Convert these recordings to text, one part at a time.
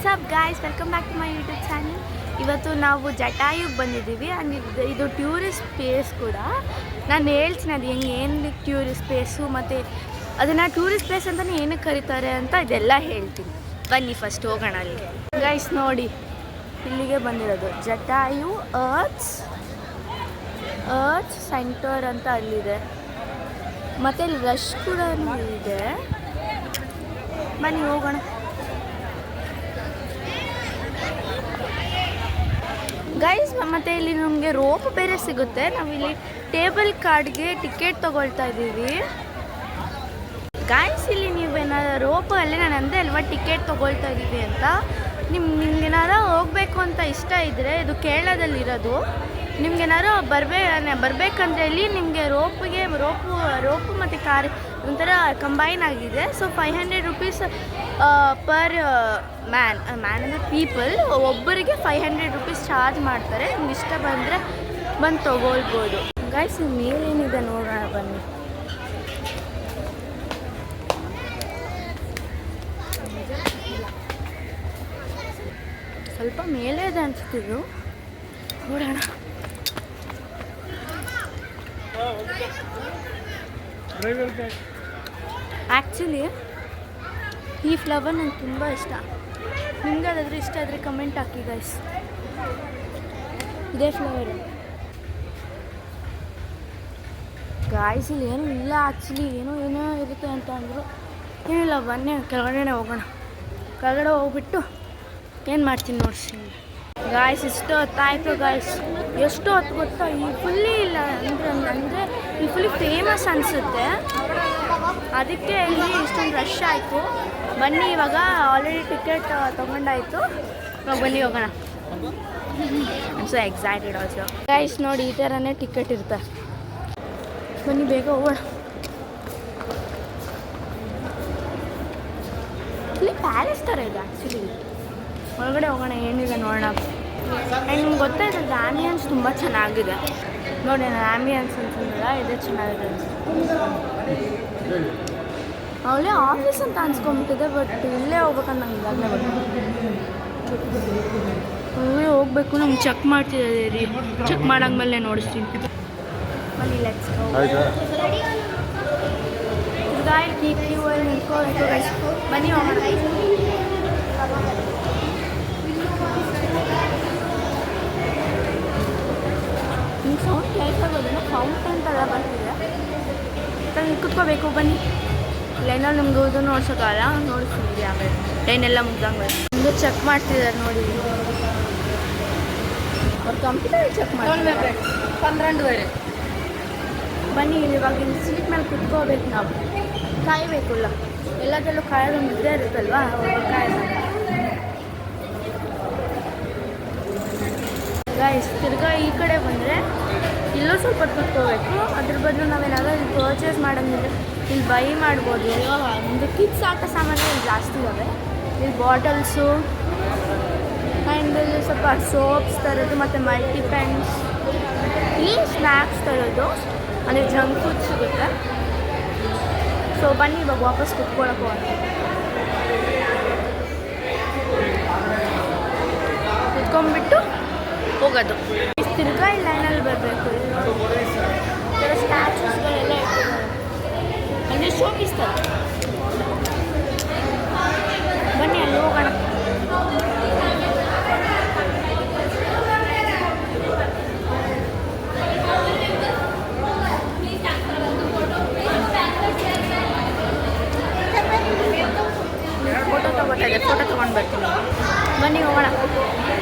WhatsApp guys, welcome back to my YouTube channel. ಇವತ್ತು ನಾವು ಜಟಾಯುಗೆ ಬಂದಿದ್ದೀವಿ. ಆ್ಯಂಡ್ ಇದು ಟೂರಿಸ್ಟ್ ಪ್ಲೇಸ್ ಕೂಡ. ನಾನು ಹೇಳ್ತೀನಿ ಅದು ಏನು ಟೂರಿಸ್ಟ್ ಪ್ಲೇಸು ಮತ್ತು ಅದನ್ನು ಟೂರಿಸ್ಟ್ ಪ್ಲೇಸ್ ಅಂತಲೇ ಏನಕ್ಕೆ ಕರೀತಾರೆ ಅಂತ ಇದೆಲ್ಲ ಹೇಳ್ತೀನಿ. ಬನ್ನಿ ಫಸ್ಟ್ ಹೋಗೋಣ ಅಲ್ಲಿಗೆ. ಗೈಸ್ ನೋಡಿ, ಇಲ್ಲಿಗೆ ಬಂದಿರೋದು ಜಟಾಯು ಅರ್ತ್ಸ್ ಸೆಂಟರ್ ಅಂತ ಅಲ್ಲಿದೆ. ಮತ್ತು ಇಲ್ಲಿ ರಶ್ ಕೂಡ ಇದೆ. ಬನ್ನಿ ಹೋಗೋಣ. ಗೈಸ್ ಮತ್ತು ಇಲ್ಲಿ ನಮಗೆ ರೋಪ್ ಬೇರೆ ಸಿಗುತ್ತೆ. ನಾವಿಲ್ಲಿ ಟೇಬಲ್ ಕಾರ್ಡ್ಗೆ ಟಿಕೆಟ್ ತೊಗೊಳ್ತಾ ಇದ್ದೀವಿ. ಗೈಸ್ ಇಲ್ಲಿ ನೀವೇನಾದ್ರು ರೋಪಲ್ಲಿ ನಾನು ಅಂದೆ ಅಲ್ವಾ ಟಿಕೆಟ್ ತೊಗೊಳ್ತಾ ಇದ್ದೀವಿ ಅಂತ. ನಿಮ್ಗೇನಾದ್ರು ಹೋಗಬೇಕು ಅಂತ ಇಷ್ಟ ಇದ್ದರೆ, ಇದು ಕೇರಳದಲ್ಲಿರೋದು. ನಿಮ್ಗೇನಾದ್ರು ಬರಬೇಕಂದ್ರೆ ಇಲ್ಲಿ ನಿಮಗೆ ರೋಪು ಮತ್ತು ಕಾರ್ ಒಂಥರ ಕಂಬೈನ್ ಆಗಿದೆ. ಸೊ 500 ರೂಪೀಸ್ ಪರ್ ಮ್ಯಾನ್ ಅಂದರೆ ಪೀಪಲ್, ಒಬ್ಬರಿಗೆ 500 ರೂಪೀಸ್ ಚಾರ್ಜ್ ಮಾಡ್ತಾರೆ. ನಿಮ್ಗೆ ಇಷ್ಟ ಬಂದರೆ ಬಂದು ತೊಗೊಳ್ಬೋದು. ಗೈಸ್ ಮೇಲೇನಿದೆ ನೋಡೋಣ ಬನ್ನಿ. ಸ್ವಲ್ಪ ಮೇಲೆ ಇದೆ ಅನಿಸ್ತಿದ್ದು, ನೋಡೋಣ. ಆ್ಯಕ್ಚುಲಿ ಈ ಫ್ಲವರ್ ನಂಗೆ ತುಂಬ ಇಷ್ಟ. ನಿಮ್ಗೆ ಅದಾದರೂ ಇಷ್ಟ ಆದರೆ ಕಮೆಂಟ್ ಹಾಕಿ ಗೈಸ್. ಇದೇ ಫ್ಲವರು ಗಾಯ್ಸ್. ಇಲ್ಲಿ ಏನೂ ಇಲ್ಲ ಆ್ಯಕ್ಚುಲಿ, ಏನೋ ಇರುತ್ತೆ ಅಂತ ಅಂದರು. ಏನಿಲ್ಲ, ಬನ್ನಿ ಕೆಳಗಡೆ ಹೋಗೋಣ. ಕೆಳಗಡೆ ಹೋಗ್ಬಿಟ್ಟು ಏನು ಮಾಡ್ತೀನಿ ನೋಡ್ತೀನಿ ಗಾಯ್ಸ್. ಇಷ್ಟು ಹೊತ್ತಾಯಿತು ಗಾಯ್ಸ್. ಎಷ್ಟು ಹೊತ್ತು ಗೊತ್ತಾ, ಈ ಫುಲ್ಲಿ ಇಲ್ಲ ಅಂದರೆ ಈ ಫುಲ್ಲಿ ಫೇಮಸ್ ಅನಿಸುತ್ತೆ. ಅದಕ್ಕೆ ಇಲ್ಲಿ ಇಷ್ಟೊಂದು ರಶ್ ಆಯಿತು. ಬನ್ನಿ ಇವಾಗ ಆಲ್ರೆಡಿ ಟಿಕೆಟ್ ತೊಗೊಂಡಾಯಿತು. ಇವಾಗ ಬನ್ನಿ ಹೋಗೋಣ. So excited also guys. ನೋಡಿ ಈ ಥರನೇ ಟಿಕೆಟ್ ಇರ್ತಾರೆ. ಬನ್ನಿ ಬೇಗ ಹೋಗೋಣ. ಇಲ್ಲಿ ಪ್ಯಾಲೇಸ್ ಥರ ಇದೆ ಆ್ಯಕ್ಚುಲಿ. ಒಳಗಡೆ ಹೋಗೋಣ, ಏನಿದೆ ನೋಡೋಣ. ಆ್ಯಂಡ್ ನಿಮ್ಗೆ ಗೊತ್ತಾಯ್ತದೆ ಆ್ಯಂಬಿಯನ್ಸ್ ತುಂಬ ಚೆನ್ನಾಗಿದೆ. ನೋಡಿ, ನಾನು ಆ್ಯಂಬಿಯನ್ಸ್ ಅಂತಂದ್ರೆ ಇದೇ ಚೆನ್ನಾಗಿದೆ. ಅವಳೇ ಆಫೀಸ್ ಅಂತ ಅನ್ಸ್ಕೊಂಬಿಟ್ಟಿದೆ, ಬಟ್ ಇಲ್ಲೇ ಹೋಗ್ಬೇಕಂತ ನಂಗೆ ಇವಾಗಲೇ ಅಲ್ಲೇ ಹೋಗ್ಬೇಕು. ನಮ್ಗೆ ಚೆಕ್ ಮಾಡ್ತಿದ್ದಾರೆ ರೀ. ಚೆಕ್ ಮಾಡಾದ್ಮೇಲೆ ನೋಡಿಸ್ತೀನಿ. ಬನ್ನಿ ಲೆಟ್ಸ್ ಗೋ. ಬನ್ನಿ ಹೋಗೋಣ. ನಿಮ್ಗೆ ಸೌಂಡ್ ಕೇಳ್ತಾಗೋದೇನೋ ಫೌಂಟೇನ್ ಥರ ಬರ್ತಿದೆ. ನೀವು ಕುತ್ಕೋಬೇಕು. ಬನ್ನಿ. ಲೈನಲ್ಲಿ ನಮ್ಗೆ ಇದು ನೋಡ್ಸೋಕ್ಕಲ್ಲ, ನೋಡಿಸ್ತಿದ್ವಿ ಆಮೇಲೆ ಲೈನೆಲ್ಲ ಮುಗ್ದಂಗೆ. ನಿಮಗೆ ಚೆಕ್ ಮಾಡ್ತಿದ್ದಾರೆ ನೋಡಿ. ಅವ್ರು ಕಂಪ್ಯೂಟರ್ ಚೆಕ್ ಮಾಡ್ತಾರೆ. 12 ಬನ್ನಿ. ಇವಾಗ ಇಲ್ಲಿ ಸೀಟ್ ಮೇಲೆ ಕುತ್ಕೋಬೇಕು. ನಾವು ಕಾಯಬೇಕಲ್ಲ, ಎಲ್ಲದರಲ್ಲೂ ಕಾಯೋದೊಂದು ಇದ್ದೇ ಇರುತ್ತಲ್ವಾ, ಕಾಯೋದು. ಗೈಸ್ ತಿರ್ಗಾ ಈ ಕಡೆ ಬಂದರೆ ಇಲ್ಲೂ ಸ್ವಲ್ಪ ಕುತ್ಕೋಬೇಕು. ಅದ್ರ ಬದಲು ನಾವೇನಾದ್ರೂ ಇಲ್ಲಿ ಪರ್ಚೇಸ್ ಮಾಡೋಂಗಿದ್ರೆ ಇಲ್ಲಿ ಬೈ ಮಾಡ್ಬೋದು. ಒಂದು ಕಿಡ್ಸ್ ಆಟ ಸಾಮಾನು ಇಲ್ಲಿ ಜಾಸ್ತಿ ಇದ್ದಾವೆ. ಇಲ್ಲಿ ಬಾಟಲ್ಸು ಆ್ಯಂಡ್ ಇಲ್ಲಿ ಸ್ವಲ್ಪ ಸೋಪ್ಸ್ ತರೋದು ಮತ್ತು ಮಲ್ಟಿ ಪೆನ್ಸ್. ಇಲ್ಲಿ ಸ್ನ್ಯಾಕ್ಸ್ ತರೋದು ಅಂದರೆ ಜಂಕ್ ಫುಡ್ ಸಿಗುತ್ತೆ. ಸೊ ಬನ್ನಿ ಇವಾಗ ವಾಪಸ್ ಕುತ್ಕೊಳ್ಳೋಕೆ ಹೋಗೋಣ. ಕುತ್ಕೊಂಡ್ಬಿಟ್ಟು ಹೋಗೋದು. ತಿರ್ಗಾ ಇಲ್ಲಿ ಲೈನಲ್ಲಿ ಬರಬೇಕು. ಸ್ಟ್ಯಾಚೂಸ್ಗಳೆಲ್ಲ ಇಟ್ಟಿದ್ದಾರೆ ಅಂದರೆ ಶೋಕಿಸ್ತಾರೆ. ಬನ್ನಿ ಅಲ್ಲಿ ಹೋಗೋಣ. ಫೋಟೋ ತೊಗೋತಾ ಫೋಟೋ ತೊಗೊಂಡು ಬರ್ತೀನಿ. ಬನ್ನಿ ಹೋಗೋಣ.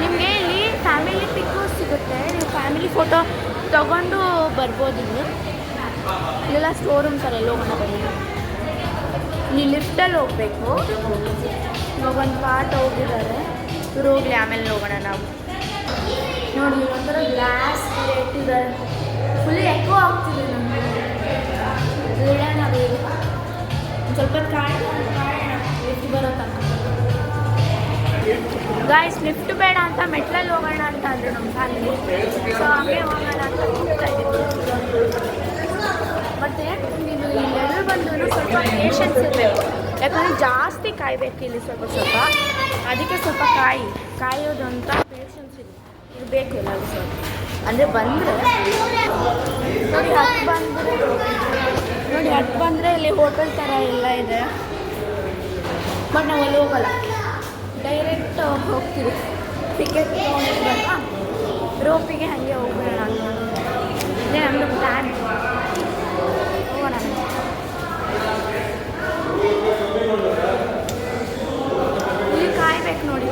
ನಿಮಗೆ ಇಲ್ಲಿ ಫ್ಯಾಮಿಲಿ ಪಿಕ್ಕು ಸಿಗುತ್ತೆ. ನೀವು ಫ್ಯಾಮಿಲಿ ಫೋಟೋ ತೊಗೊಂಡು ಬರ್ಬೋದು. ಇಲ್ಲಿ ಇಲ್ಲೆಲ್ಲ ಸ್ಟೋರ್ ರೂಮ್ ಥರ ಎಲ್ಲ ಹೋಗೋಣ. ಬನ್ನಿ. ಇಲ್ಲಿ ಲಿಫ್ಟಲ್ಲಿ ಹೋಗಬೇಕು. ಇವಾಗ ಒಂದು ಪಾರ್ಟ್ ಹೋಗಿದ್ದಾರೆ, ಇವ್ರು ಹೋಗಲಿ, ಆಮೇಲೆ ಹೋಗೋಣ ನಾವು. ನೋಡಿ ಒಂಥರ ಗ್ಲಾಸ್ ಇಟ್ಟಿದ್ದಾರೆ. ಫುಲ್ಲಿ ಎಕೋ ಆಗ್ತಿದೆ ನಮಗೆ. ಇಡೋಣ ಬೇಗ, ಒಂದು ಸ್ವಲ್ಪ ಕಾಯೋಣ ಲಿಫ್ಟ್ ಬರೋ ತನಕ. ಗಾಯ್ಸ್ ಲಿಫ್ಟ್ ಬೇಡ ಅಂತ ಮೆಟ್ಲಲ್ಲಿ ಹೋಗೋಣ ಅಂತ ಅಂದರು ನಮ್ಮ ಫ್ಯಾಮಿಲಿ. ಸೊ ಹಾಗೆ ಹೋಗೋಣ ಅಂತ ಹೋಗ್ತಾ ಇದ್ದೀವಿ. ಮತ್ತು ನೀವು ಇಲ್ಲೆಲ್ಲರೂ ಬಂದು ಸ್ವಲ್ಪ ಪೇಷನ್ಸ್ ಇರಬೇಕು. ಯಾಕಂದರೆ ಜಾಸ್ತಿ ಕಾಯಬೇಕು ಇಲ್ಲಿ ಸ್ವಲ್ಪ. ಅದಕ್ಕೆ ಸ್ವಲ್ಪ ಕಾಯೋದು ಅಂತ ಪೇಷನ್ಸ್ ಇರಬೇಕು ಎಲ್ಲರೂ ಸ್ವಲ್ಪ. ಅಂದರೆ ಬಂದರೆ ನೋಡಿ ಹತ್ತು ಬಂದರೆ ಇಲ್ಲಿ ಹೋಟೆಲ್ ಥರ ಎಲ್ಲ ಇದೆ. ಬಟ್ ನಾವು ಅಲ್ಲಿ ಹೋಗಲ್ಲ, ಡೈರೆಕ್ಟ್ ಹೋಗ್ತೀವಿ. ಟಿಕೆಟ್ ತೊಗೊಂಡಿದ್ವಲ್ಲ ರೋಪಿಗೆ ಹಾಗೆ ಹೋಗೋಣ ಅಂತ ಇದೇ ನಮ್ಮದು ಪ್ಲ್ಯಾನ್. ಹೋಗೋಣ. ಇಲ್ಲಿ ಕಾಯ್ಬೇಕು ನೋಡಿ,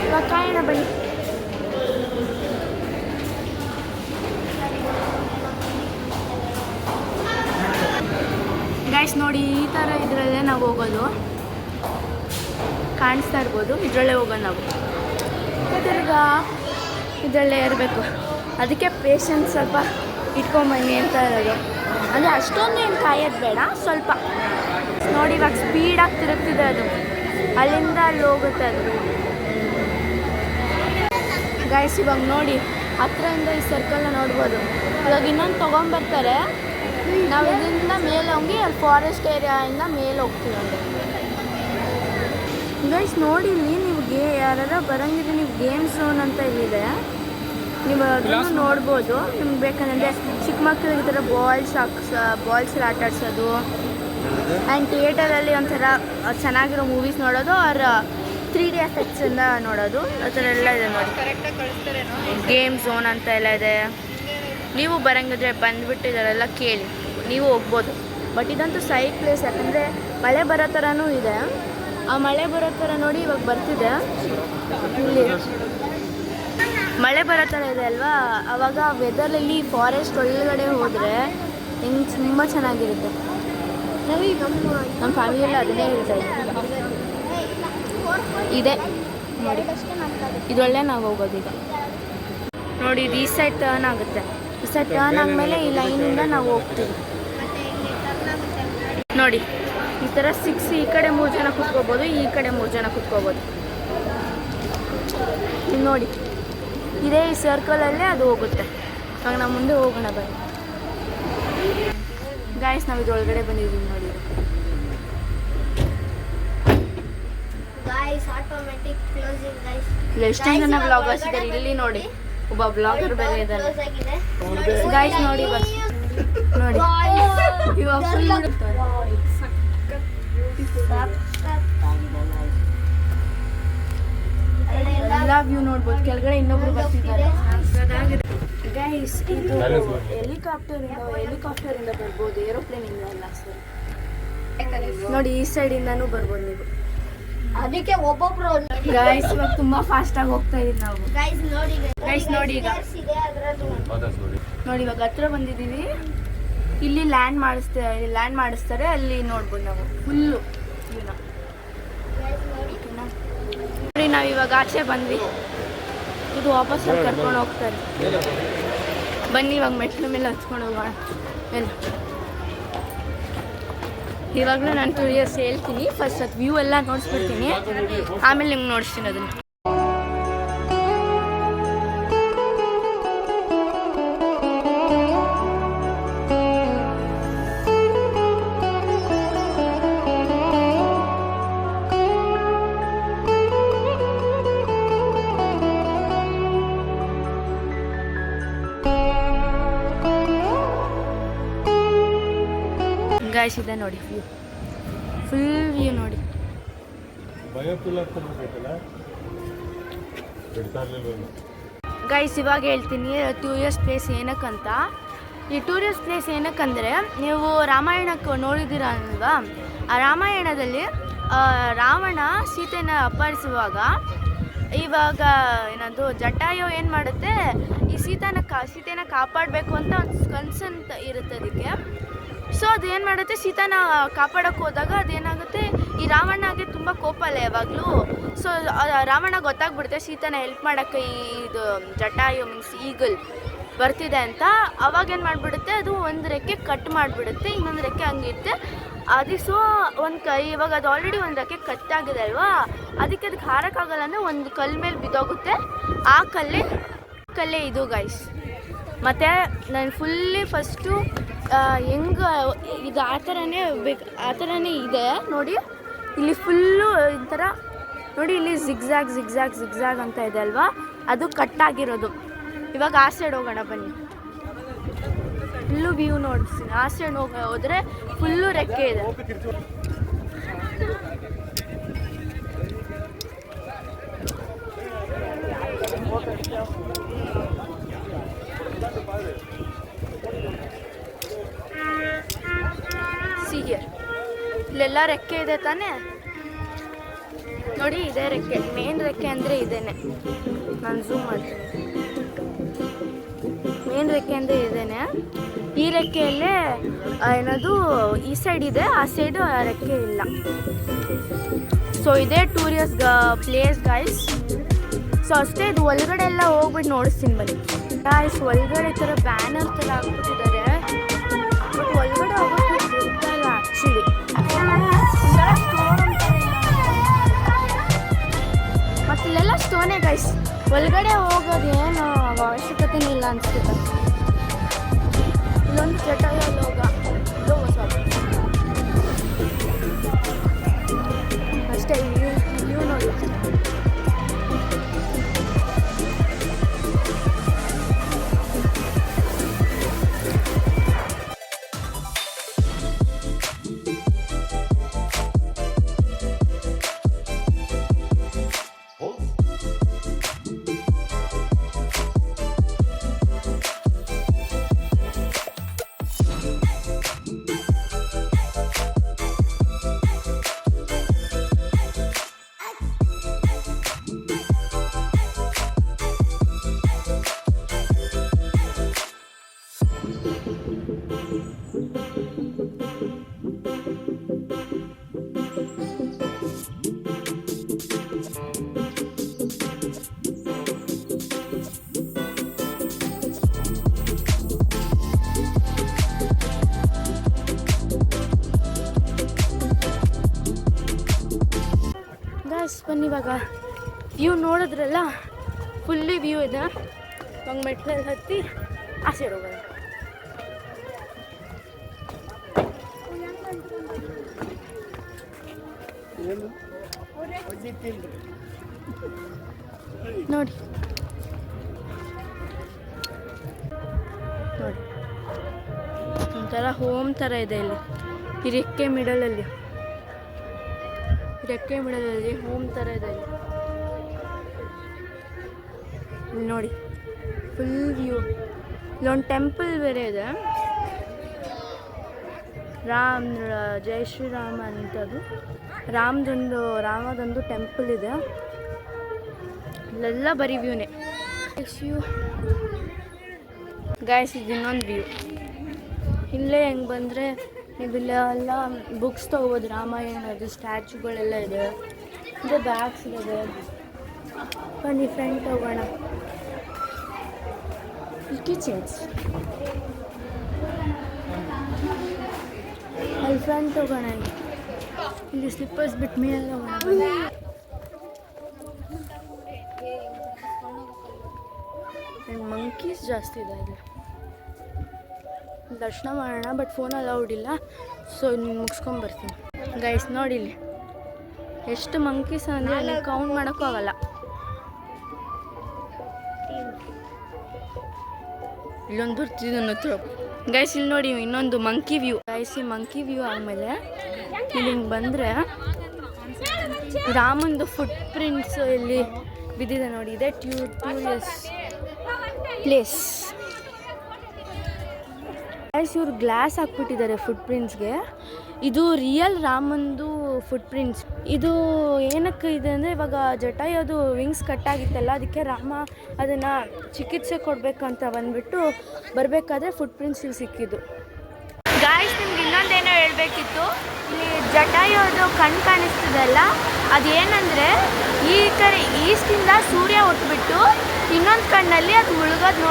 ಇವಾಗ ಕಾಯೋಣ ಬನ್ನಿ. ಗೈಸ್ ನೋಡಿ, ಈ ಥರ ಇದರಲ್ಲೇ ನಾವು ಹೋಗೋದು, ಕಾಣಿಸ್ತಾ ಇರ್ಬೋದು. ಇದರಲ್ಲೇ ಹೋಗೋದು ನಾವು. ತಿರ್ಗಾ ಇದರಲ್ಲೇ ಇರಬೇಕು. ಅದಕ್ಕೆ ಪೇಷನ್ಸ್ ಸ್ವಲ್ಪ ಇಟ್ಕೊಂಬನ್ನಿ ಅಂತ ಇರೋದು. ಅಂದರೆ ಅಷ್ಟೊಂದು ಏನು ಕಾಯೋದು ಬೇಡ, ಸ್ವಲ್ಪ ನೋಡಿ. ಇವಾಗ ಸ್ಪೀಡಾಗಿ ತಿರುಗ್ತಿದೆ ಅದು, ಅಲ್ಲಿಂದ ಅಲ್ಲಿ ಹೋಗುತ್ತೆ ಅದು. ಗೈಸ್ ಇವಾಗ ನೋಡಿ, ಹತ್ತಿರದಿಂದ ಈ ಸರ್ಕಲ್ನ ನೋಡ್ಬೋದು. ಇವಾಗ ಇನ್ನೊಂದು ತೊಗೊಂಬರ್ತಾರೆ, ನಾವು ಇದರಿಂದ ಮೇಲೆ ಹೋಗಿ ಅಲ್ಲಿ ಫಾರೆಸ್ಟ್ ಏರಿಯಾಯಿಂದ ಮೇಲೆ ಹೋಗ್ತೀವಿ. ಅಂದರೆ ಗೈಸ್ ನೋಡಿ, ಇಲ್ಲಿ ನೀವು ಯಾರು ಬರೋಂಗಿದ್ರೆ ನೀವು ಗೇಮ್ ಝೋನ್ ಅಂತ ಇಲ್ಲಿದೆ, ನೀವು ಅದನ್ನು ನೋಡ್ಬೋದು. ನಿಮ್ಗೆ ಬೇಕಂದರೆ ಚಿಕ್ಕ ಮಕ್ಕಳಿಗೆ ಈ ಥರ ಬಾಲ್ಸ್ ಆಟ ಆಡ್ಸೋದು, ಆ್ಯಂಡ್ ಥಿಯೇಟರಲ್ಲಿ ಒಂಥರ ಚೆನ್ನಾಗಿರೋ ಮೂವೀಸ್ ನೋಡೋದು, ಅವ್ರ 3D ಎಫೆಕ್ಟ್ಸಿಂದ ನೋಡೋದು, ಆ ಥರ ಎಲ್ಲ ಇದೆ ನೋಡಿ. ಗೇಮ್ ಝೋನ್ ಅಂತ ಎಲ್ಲ ಇದೆ. ನೀವು ಬರೋಂಗಿದ್ರೆ ಬಂದುಬಿಟ್ಟಿದ್ದಾರೆಲ್ಲ ಕೇಳಿ, ನೀವು ಹೋಗ್ಬೋದು. ಬಟ್ ಇದಂತೂ ಸೈಕ್ ಪ್ಲೇಸ್, ಯಾಕಂದರೆ ಮಳೆ ಬರೋ ಥರನೂ ಇದೆ. ಆ ಮಳೆ ಬರೋ ಥರ ನೋಡಿ ಇವಾಗ ಬರ್ತಿದೆ. ಇಲ್ಲಿ ಮಳೆ ಬರೋ ಥರ ಇದೆ ಅಲ್ವಾ, ಆವಾಗ ವೆದರಲ್ಲಿ ಫಾರೆಸ್ಟ್ ಒಳಗಡೆ ಹೋದರೆ ಹಿಂಗೆ ತುಂಬ ಚೆನ್ನಾಗಿರುತ್ತೆ. ನಮ್ಮ ಫ್ಯಾಮಿಲಿಯಲ್ಲಿ ಅದನ್ನೇ ಹೇಳ್ತಾ ಇದೆ ನೋಡಿ. ಇದೊಳ್ಳೆ ನಾವು ಹೋಗೋದು ಈಗ ನೋಡಿ. ಇದು ಈ ಸೈಡ್ ಟರ್ನ್ ಆಗುತ್ತೆ. ಈ ಸೈಡ್ ಟರ್ನ್ ಆದಮೇಲೆ ಈ ಲೈನಿಂದ ನಾವು ಹೋಗ್ತೀವಿ ನೋಡಿ. ಈ ಥರ 6 ಈ ಕಡೆ 3 ಜನ ಕೂತ್ಕೋಬೋದು, ಈ ಕಡೆ 3 ಜನ ಕೂತ್ಕೋಬೋದು. ನೀವು ನೋಡಿ, ಇದೇ ಈ ಸರ್ಕಲಲ್ಲೇ ಅದು ಹೋಗುತ್ತೆ. ಇವಾಗ ನಾವು ಮುಂದೆ ಹೋಗೋಣ ಬನ್ನಿ. ಗಾಯ್ಸ್ ನಾವು ಇದರೊಳಗಡೆ ಬಂದಿದ್ದೀವಿ ನೋಡಿ. ಇಲ್ಲಿ ಎಷ್ಟೊಂದು ಜನ ಬ್ಲಾಗರ್ಸ್ ಇದ್ದಾರೆ. ಇಲ್ಲಿ ನೋಡಿ, ಒಬ್ಬ ಬ್ಲಾಗರ್ ಬೇರೆ ಇದ್ದಾನೆ. ಗಾಯ್ಸ್ ನೋಡಿ, ಬಸ್ ನೋಡಿ ಇವಾಗ ಫುಲ್ ಎಲ್ಲ ವ್ಯೂ ನೋಡ್ಬೋದು. ಕೆಳಗಡೆ ಇನ್ನೊಬ್ರು ಬರ್ತಿದ್ದಾರೆ. ಗೈಸ್ ಇದು ಹೆಲಿಕಾಪ್ಟರಿಂದ ಬರ್ಬೋದು, ಏರೋಪ್ಲೇನಿಂದ ಅಲ್ಲ ಸರ್. ನೋಡಿ ಈ ಸೈಡಿಂದನೂ ಬರ್ಬೋದು ನೀವು. ಅದಕ್ಕೆ ಒಬ್ಬೊಬ್ರು ಗೈಸ್ ಇವಾಗ ತುಂಬಾ ಫಾಸ್ಟ್ ಆಗಿ ಹೋಗ್ತಾ ಇದೀವಿ ನಾವು. ಗೈಸ್ ನೋಡಿ ಈಗ ನೋಡಿ ಇವಾಗ ಹತ್ರ ಬಂದಿದ್ದೀವಿ. ಇಲ್ಲಿ ಲ್ಯಾಂಡ್ ಮಾಡಿಸ್ತಾರೆ, ಅಲ್ಲಿ ನೋಡ್ಬೋದು ನಾವು ಫುಲ್ಲು ನೋಡಿ. ನಾವು ಇವಾಗ ಆಚೆ ಬಂದ್ವಿ, ಇದು ವಾಪಸ್ ಕರ್ಕೊಂಡು ಹೋಗ್ತಾರೆ. ಬನ್ನಿ ಇವಾಗ ಮೆಟ್ಲ ಮೇಲೆ ಹಚ್ಕೊಂಡು ಹೋಗೋಣ. ಇವಾಗಲೂ ನಾನು 2 ಇಯರ್ಸ್ ಹೇಳ್ತೀನಿ. ಫಸ್ಟ್ ಅದು ವ್ಯೂ ಎಲ್ಲ ನೋಡಿಸ್ಬಿಡ್ತೀನಿ, ಆಮೇಲೆ ನಿಮ್ಗೆ ನೋಡಿಸ್ತೀನಿ ಅದನ್ನು. ಗಾಯ್ಸ್ ಇದೆ ನೋಡಿ ವ್ಯೂ, ಫುಲ್ ವ್ಯೂ ನೋಡಿ. ಗೈಸ್ ಇವಾಗ ಹೇಳ್ತೀನಿ ಟೂರಿಸ್ಟ್ ಪ್ಲೇಸ್ ಏನಕ್ಕಂತ. ಈ ಟೂರಿಸ್ಟ್ ಪ್ಲೇಸ್ ಏನಕ್ಕಂದರೆ, ನೀವು ರಾಮಾಯಣಕ್ಕೆ ನೋಡಿದ್ದೀರ ಅಲ್ವಾ, ಆ ರಾಮಾಯಣದಲ್ಲಿ ರಾವಣ ಸೀತೆನ ಅಪಹರಿಸುವಾಗ ಇವಾಗ ಏನದು ಜಟಾಯು ಏನು ಮಾಡುತ್ತೆ, ಈ ಸೀತೆನ ಕಾಪಾಡಬೇಕು ಅಂತ ಒಂದು ಕನ್ಸಂತ ಇರುತ್ತೆ ಅದಕ್ಕೆ. ಸೊ ಅದೇನು ಮಾಡುತ್ತೆ, ಸೀತಾನ ಕಾಪಾಡೋಕ್ಕೆ ಹೋದಾಗ ಅದೇನಾಗುತ್ತೆ, ಈ ರಾವಣಗೆ ತುಂಬ ಕೋಪ ಅಲ್ಲ ಯಾವಾಗಲೂ. ಸೊ ರಾವಣ ಗೊತ್ತಾಗ್ಬಿಡುತ್ತೆ ಸೀತಾನ ಹೆಲ್ಪ್ ಮಾಡೋಕ್ಕೆ ಇದು ಜಟಾಯು ಮೀನ್ಸ್ ಈಗಲ್ ಬರ್ತಿದೆ ಅಂತ. ಅವಾಗೇನು ಮಾಡಿಬಿಡುತ್ತೆ, ಅದು ಒಂದು ರೆಕ್ಕೆ ಕಟ್ ಮಾಡಿಬಿಡುತ್ತೆ, ಇನ್ನೊಂದು ರೆಕ್ಕೆ ಹಂಗಿರುತ್ತೆ. ಅದು ಸೊ ಇವಾಗ ಅದು ಆಲ್ರೆಡಿ ಒಂದು ರೆಕ್ಕೆ ಕಟ್ಟಾಗಿದೆ ಅಲ್ವಾ, ಅದಕ್ಕೆ ಹಾರೋಕ್ಕಾಗಲ್ಲ ಅಂದರೆ ಒಂದು ಕಲ್ಲು ಮೇಲೆ ಬಿದ್ದೋಗುತ್ತೆ. ಆ ಕಲ್ಲೇ ಇದು ಗೈಸ್. ಮತ್ತು ನಾನು ಫುಲ್ಲಿ ಫಸ್ಟು ಹೆಂಗೆ ಇದು ಆ ಥರನೇ ಇದೆ ನೋಡಿ. ಇಲ್ಲಿ ಫುಲ್ಲು ಈ ಥರ ನೋಡಿ, ಇಲ್ಲಿ ಜಿಗ್ಜಾಗ್ ಅಂತ ಇದೆ ಅಲ್ವಾ, ಅದು ಕಟ್ಟಾಗಿರೋದು. ಇವಾಗ ಆ ಸೈಡ್ ಹೋಗೋಣ ಬನ್ನಿ, ಫುಲ್ಲು ವ್ಯೂ ನೋಡ್ತೀನಿ. ಆ ಸೈಡ್ ಹೋದರೆ ಫುಲ್ಲು ರೆಕ್ಕೆ ಇದೆ. ಇಲ್ಲೆಲ್ಲ ರೆಕ್ಕೆ ಇದೆ ತಾನೇ, ನೋಡಿ ಇದೇ ರೆಕ್ಕೆ, ಮೇನ್ ರೆಕ್ಕೆ ಅಂದರೆ ಇದೇನೆ. ನಾನು ಝೂಮ್ ಮಾಡ್ತೀನಿ. ಮೇನ್ ರೆಕ್ಕೆ ಅಂದರೆ ಇದೇನೆ. ಈ ರೆಕ್ಕೆಯಲ್ಲೇ ಏನದು ಈ ಸೈಡ್ ಇದೆ, ಆ ಸೈಡು ರೆಕ್ಕೆ ಇಲ್ಲ. ಸೊ ಇದೇ ಟೂರಿಸ್ಟ್ ಪ್ಲೇಸ್ ಗಾಯ್ಸ್. ಸೊ ಅಷ್ಟೇ, ಇದು ಒಳಗಡೆ ಎಲ್ಲ ಹೋಗ್ಬಿಟ್ಟು ನೋಡಿಸ್ತೀನಿ ಬನ್ನಿ ಗಾಯ್ಸ್. ಒಳಗಡೆ ಈ ಥರ ಬ್ಯಾನರ್ ಥರ ಹಾಕ್ಬಿಟ್ಟಿದ್ದಾರೆ, ಬಟ್ ಒಳಗಡೆ ಹೋಗೋಕ್ಕೆ ಗೊತ್ತಲ್ಲ ಆ್ಯಕ್ಚುಲಿ. ಮತ್ತು ಇಲ್ಲೆಲ್ಲ ಸ್ಟೋನೇ ಗೈಸ್, ಒಳಗಡೆ ಹೋಗೋದು ಏನು ಅವಶ್ಯಕತೆನೇ ಇಲ್ಲ ಅನಿಸುತ್ತೆ. ಇಲ್ಲೊಂದು ಜಟಾಯ ಲೋಗ, ಇದು ಹೊಸ ಅಷ್ಟೇ. ನೀವು ನೋಡಿ, ಬನ್ನಿ. ಇವಾಗ ವ್ಯೂ ನೋಡಿದ್ರಲ್ಲ, ಫುಲ್ಲಿ ವ್ಯೂ ಇದೆ. ಇವಾಗ ಮೆಟ್ಲಲ್ಲಿ ಹತ್ತಿ ಆ ಸೈಡ್ ಹೋಗೋಣ. ನೋಡಿ ನೋಡಿ, ಒಂಥರ ಹೋಮ್ ಥರ ಇದೆ ಇಲ್ಲಿ. ಈ ರೆಕ್ಕೆ ಮಿಡಲಲ್ಲಿ ಹೋಮ್ ಥರ ಇದೆ ಇಲ್ಲಿ ನೋಡಿ, ಫುಲ್ ವ್ಯೂ. ಇಲ್ಲೊಂದು ಟೆಂಪಲ್ ಬೇರೆ ಇದೆ, ಜೈ ಶ್ರೀರಾಮ ಅಂತದು, ರಾಮದೊಂದು ಟೆಂಪಲ್ ಇದೆ. ಇಲ್ಲೆಲ್ಲ ಬರೀ ವ್ಯೂನೇ ಗಾಯ್ಸ್. ಇದು ಇನ್ನೊಂದು ವ್ಯೂ. ಇಲ್ಲೇ ಹೆಂಗೆ ಬಂದರೆ ನೀವಿಲ್ಲೆಲ್ಲ ಬುಕ್ಸ್ ತೊಗೋಬೋದು, ರಾಮಾಯಣದ್ದು ಸ್ಟ್ಯಾಚುಗಳೆಲ್ಲ ಇದೆ. ಇದು ಬ್ಯಾಗ್ಸ್ ಇದೆ. ಬನ್ನಿ ಫ್ರೆಂಡ್ ಹೋಗೋಣ. ಕಿಚನ್ಸ್ ಅಲ್ಲಿ ಫ್ರೆಂಡ್ ಹೋಗೋಣ. ಇಲ್ಲಿ ಸ್ಲಿಪ್ಪರ್ಸ್ ಬಿಟ್ಟು ಮೇಲೆ ಹೋಗೋಣ. ಮಂಕೀಸ್ ಜಾಸ್ತಿ ಇದೆ ಇಲ್ಲಿ. ದರ್ಶನ ಮಾಡೋಣ, ಬಟ್ ಫೋನ್ ಅಲೌಡ್ ಇಲ್ಲ, ಸೊ ಮುಗಿಸ್ಕೊಂಬರ್ತೀನಿ ಗೈಸ್. ನೋಡಿ ಇಲ್ಲಿ ಎಷ್ಟು ಮಂಕೀಸ್ ಅಂದರೆ ಅಲ್ಲಿ ಕೌಂಟ್ ಮಾಡೋಕ್ಕೂ ಆಗಲ್ಲ. ಇಲ್ಲೊಂದು ಬರ್ತಿದ್ದು ಹತ್ರ ಗೈಸ್. ಇಲ್ಲಿ ನೋಡಿ ಇನ್ನೊಂದು ಮಂಕಿ ವ್ಯೂ ಗೈಸ್. ಈ ಮಂಕಿ ವ್ಯೂ ಆದಮೇಲೆ ಇಲ್ಲಿ ಹಿಂಗೆ ಬಂದರೆ ರಾಮಂದು ಫುಟ್ ಪ್ರಿಂಟ್ಸ್ ಇಲ್ಲಿ ಬಿದ್ದಿದೆ ನೋಡಿ. ಇದೆ ಟೂರಿಸ್ಟ್ ಪ್ಲೇಸ್ ಗೈಸ್. ಇವ್ರು ಗ್ಲಾಸ್ ಹಾಕ್ಬಿಟ್ಟಿದ್ದಾರೆ ಫುಟ್ ಪ್ರಿಂಟ್ಸ್ಗೆ. ಇದು ರಿಯಲ್ ರಾಮಂದು ಫುಟ್ ಪ್ರಿಂಟ್ಸ್. ಇದು ಏನಕ್ಕೆ ಇದೆ ಅಂದರೆ, ಇವಾಗ ಜಟಾಯುದು ವಿಂಗ್ಸ್ ಕಟ್ಟಾಗಿತ್ತಲ್ಲ, ಅದಕ್ಕೆ ರಾಮ ಅದನ್ನು ಚಿಕಿತ್ಸೆ ಕೊಡಬೇಕಂತ ಬಂದುಬಿಟ್ಟು ಬರಬೇಕಾದ್ರೆ ಫುಟ್ ಪ್ರಿಂಟ್ಸ್ ಇಲ್ಲಿ ಸಿಕ್ಕಿದ್ದು ಗಾಯ್ಸ್. ನಿಮ್ಗೆ ಇನ್ನೊಂದೇನೋ ಹೇಳಬೇಕಿತ್ತು. ಇಲ್ಲಿ ಜಟಾಯುದು ಕಣ್ಣು ಕಾಣಿಸ್ತಿದೆಲ್ಲ, ಅದೇನಂದರೆ ಈ ಕಡೆ ಈಸ್ಟಿಂದ ಸೂರ್ಯ ಹುಟ್ಬಿಟ್ಟು ಇನ್ನೊಂದು ಕಣ್ಣಲ್ಲಿ ಅದು ಮುಳುಗೋದು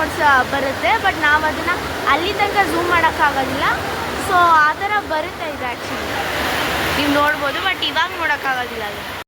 ಬರುತ್ತೆ. ಬಟ್ ನಾವು ಅದನ್ನು ಅಲ್ಲಿ ತನಕ ಝೂಮ್ ಮಾಡೋಕ್ಕಾಗೋದಿಲ್ಲ. ಸೊ ಆ ಥರ ಬರುತ್ತೆ ಇದು ಆ್ಯಕ್ಚುಲಿ, ನೀವು ನೋಡ್ಬೋದು, ಬಟ್ ಇವಾಗ ನೋಡೋಕ್ಕಾಗೋದಿಲ್ಲ ಅದು.